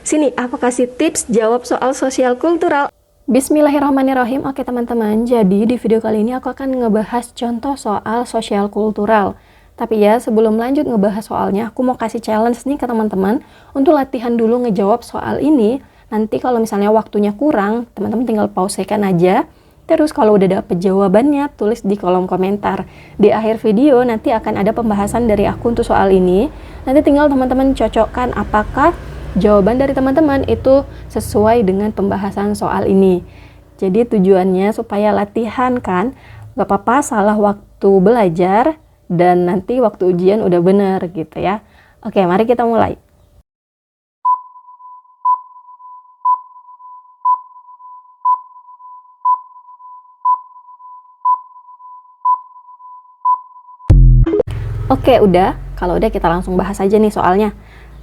Sini, aku kasih tips jawab soal sosial kultural. Bismillahirrahmanirrahim. Oke teman-teman, jadi di video kali ini aku akan ngebahas contoh soal sosial kultural. Tapi ya, sebelum lanjut ngebahas soalnya, aku mau kasih challenge nih ke teman-teman untuk latihan dulu ngejawab soal ini. Nanti kalau misalnya waktunya kurang, teman-teman tinggal pausekan aja. Terus kalau udah dapet jawabannya, tulis di kolom komentar. Di akhir video nanti akan ada pembahasan dari aku untuk soal ini. Nanti tinggal teman-teman cocokkan apakah jawaban dari teman-teman itu sesuai dengan pembahasan soal ini. Jadi tujuannya supaya latihan kan, gak apa-apa salah waktu belajar dan nanti waktu ujian udah bener gitu ya. Oke, mari kita mulai. Oke, udah. Kalau udah kita langsung bahas aja nih soalnya.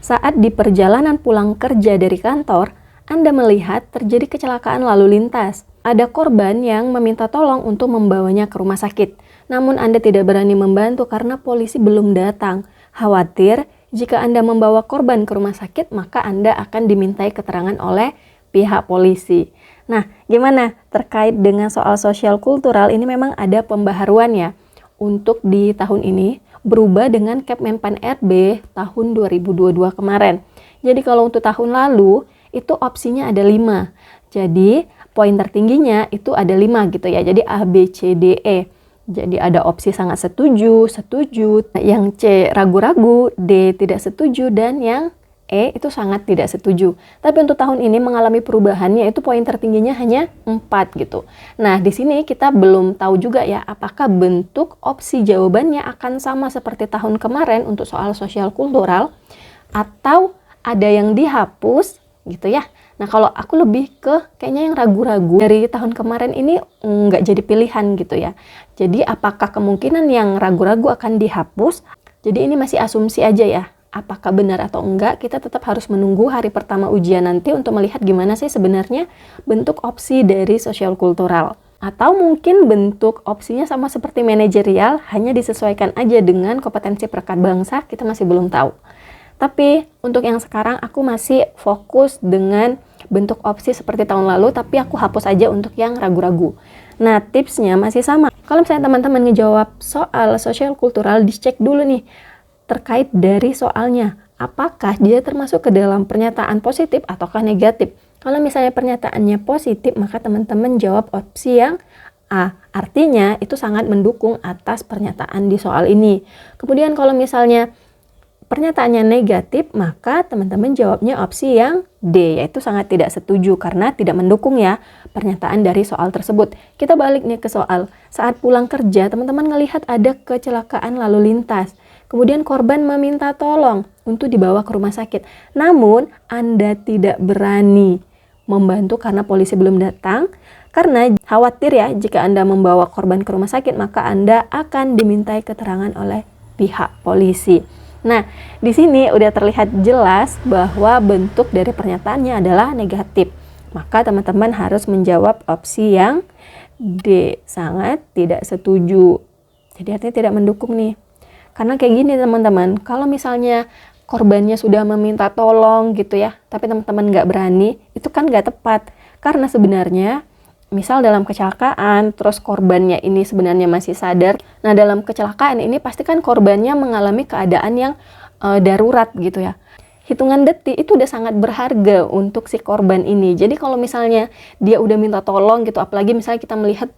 Saat di perjalanan pulang kerja dari kantor, Anda melihat terjadi kecelakaan lalu lintas. Ada korban yang meminta tolong untuk membawanya ke rumah sakit. Namun Anda tidak berani membantu karena polisi belum datang. Khawatir, jika Anda membawa korban ke rumah sakit, maka Anda akan dimintai keterangan oleh pihak polisi. Nah, gimana? Terkait dengan soal sosial kultural, ini memang ada pembaharuannya. Untuk di tahun ini, berubah dengan Kepmenpan RB tahun 2022 kemarin. Jadi kalau untuk tahun lalu, itu opsinya ada 5. Jadi poin tertingginya itu ada 5 gitu ya. Jadi A, B, C, D, E. Jadi ada opsi sangat setuju, setuju, yang C ragu-ragu, D tidak setuju, dan yang E itu sangat tidak setuju. Tapi untuk tahun ini mengalami perubahannya, itu poin tertingginya hanya 4 gitu. Nah, di sini kita belum tahu juga ya apakah bentuk opsi jawabannya akan sama seperti tahun kemarin untuk soal sosial kultural atau ada yang dihapus gitu ya. Nah, kalau aku lebih ke kayaknya yang ragu-ragu dari tahun kemarin ini nggak jadi pilihan gitu ya. Jadi apakah kemungkinan yang ragu-ragu akan dihapus? Jadi ini masih asumsi aja ya. Apakah benar atau enggak, kita tetap harus menunggu hari pertama ujian nanti untuk melihat gimana sih sebenarnya bentuk opsi dari sosial kultural. Atau mungkin bentuk opsinya sama seperti manajerial, hanya disesuaikan aja dengan kompetensi perekat bangsa, kita masih belum tahu. Tapi untuk yang sekarang aku masih fokus dengan bentuk opsi seperti tahun lalu, tapi aku hapus aja untuk yang ragu-ragu. Nah, tipsnya masih sama. Kalau misalnya teman-teman ngejawab soal sosial kultural, dicek dulu nih, terkait dari soalnya, apakah dia termasuk ke dalam pernyataan positif ataukah negatif. Kalau misalnya pernyataannya positif, maka teman-teman jawab opsi yang A. Artinya itu sangat mendukung atas pernyataan di soal ini. Kemudian kalau misalnya pernyataannya negatif, maka teman-teman jawabnya opsi yang D, yaitu sangat tidak setuju karena tidak mendukung ya pernyataan dari soal tersebut. Kita balik nih ke soal. Saat pulang kerja, teman-teman ngelihat ada kecelakaan lalu lintas. Kemudian korban meminta tolong untuk dibawa ke rumah sakit. Namun, Anda tidak berani membantu karena polisi belum datang. Karena khawatir ya, jika Anda membawa korban ke rumah sakit, maka Anda akan dimintai keterangan oleh pihak polisi. Nah, di sini udah terlihat jelas bahwa bentuk dari pernyataannya adalah negatif. Maka teman-teman harus menjawab opsi yang D, sangat tidak setuju. Jadi artinya tidak mendukung nih. Karena kayak gini teman-teman, kalau misalnya korbannya sudah meminta tolong gitu ya, tapi teman-teman nggak berani, itu kan nggak tepat. Karena sebenarnya, misal dalam kecelakaan, terus korbannya ini sebenarnya masih sadar. Nah, dalam kecelakaan ini pasti kan korbannya mengalami keadaan yang darurat gitu ya. Hitungan detik itu udah sangat berharga untuk si korban ini. Jadi kalau misalnya dia udah minta tolong gitu, apalagi misalnya kita melihat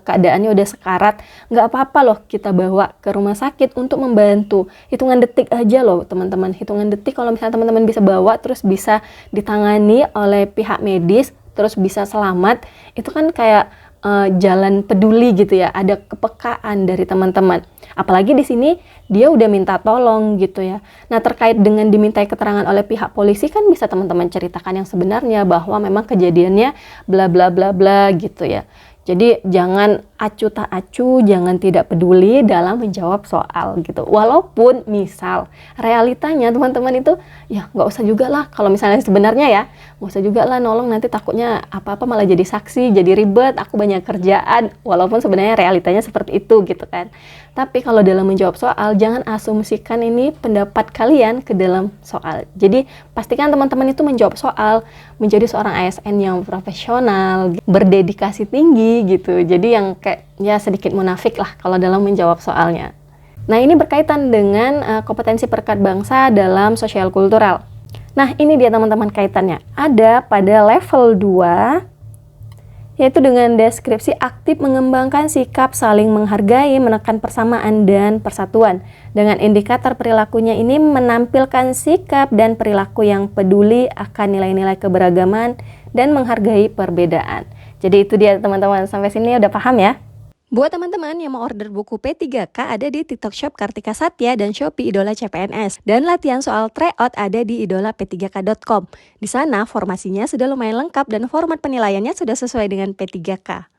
keadaannya udah sekarat, nggak apa-apa loh kita bawa ke rumah sakit untuk membantu. Hitungan detik aja loh teman-teman. Hitungan detik kalau misalnya teman-teman bisa bawa terus bisa ditangani oleh pihak medis, terus bisa selamat, itu kan kayak jalan peduli gitu ya, ada kepekaan dari teman-teman. Apalagi di sini dia udah minta tolong gitu ya. Nah, terkait dengan dimintai keterangan oleh pihak polisi kan bisa teman-teman ceritakan yang sebenarnya bahwa memang kejadiannya bla bla bla bla gitu ya. Jadi jangan acu tak acu, jangan tidak peduli dalam menjawab soal gitu. Walaupun misal realitanya teman-teman itu ya nggak usah juga lah, kalau misalnya sebenarnya ya nggak usah juga lah nolong, nanti takutnya apa-apa malah jadi saksi, jadi ribet, aku banyak kerjaan. Walaupun sebenarnya realitanya seperti itu gitu kan. Tapi kalau dalam menjawab soal, jangan asumsikan ini pendapat kalian ke dalam soal. Jadi pastikan teman-teman itu menjawab soal menjadi seorang ASN yang profesional, berdedikasi tinggi gitu. Jadi yang kayak ya sedikit munafik lah kalau dalam menjawab soalnya. Nah, ini berkaitan dengan kompetensi perekat bangsa dalam sosial kultural. Nah, ini dia teman-teman kaitannya. Ada pada level 2, yaitu dengan deskripsi aktif mengembangkan sikap saling menghargai, menekan persamaan dan persatuan. Dengan indikator perilakunya ini menampilkan sikap dan perilaku yang peduli akan nilai-nilai keberagaman dan menghargai perbedaan. Jadi itu dia teman-teman, sampai sini udah paham ya? Buat teman-teman yang mau order buku P3K, ada di TikTok Shop Kartika Satya dan Shopee Idola CPNS. Dan latihan soal tryout ada di idolap3k.com. Di sana formasinya sudah lumayan lengkap dan format penilaiannya sudah sesuai dengan P3K.